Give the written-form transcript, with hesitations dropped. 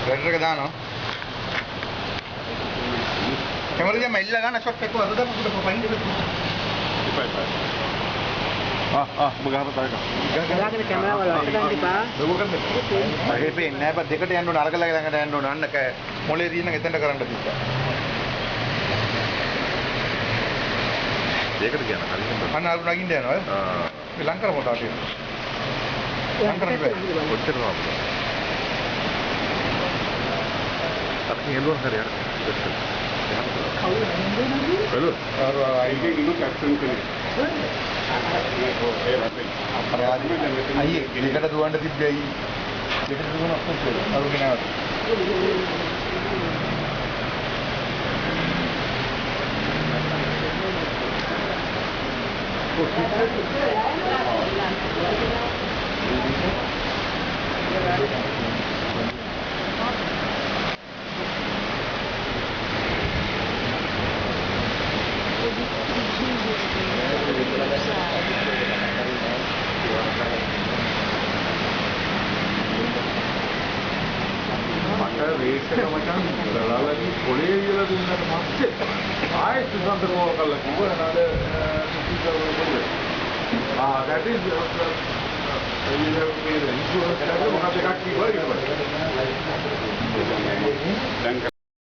ගඩර් එක දානවා. කැමරේ දැන් මයිල්ලා ගන්න ෂොට් එක අද දාපු පුඩ පයින් දෙන්න. ඔබ ගහපත එක. ගලාගෙන කැමරාව වලට ගන්න එපා. මගේ පේන්නේ නැහැ බා දෙකට යන්න ඕන අරගලගේ ළඟට යන්න ඕන අන්න මොලේ තියෙන එතනට කරන්න තිබ්බා. ඒකට කියන හරියට. අන්න අර නගින්න යනවා. මේ ලංකර මොකටද තියෙන්නේ? ලංකර නෙවෙයි. කොච්චර නෝම. අපි එළුවන් හරියට. හලෝ. අයියේ ඉන්නු කැප්ටන් කෙනෙක්. අයියේ දෙකට දුවන්න තිබ්බේ අයියේ. දෙකට දුවන ඔක්කොම අරුගෙන ආවා. මට රේස් එක මචං ගලාලගේ පොලේ වියලා දුන්නාට පස්සේ ආයෙත් සුසන්දරව කළා කිව්වා නේද that is insurance මොකක්ද එකක් කිව්වා ඊට පස්සේ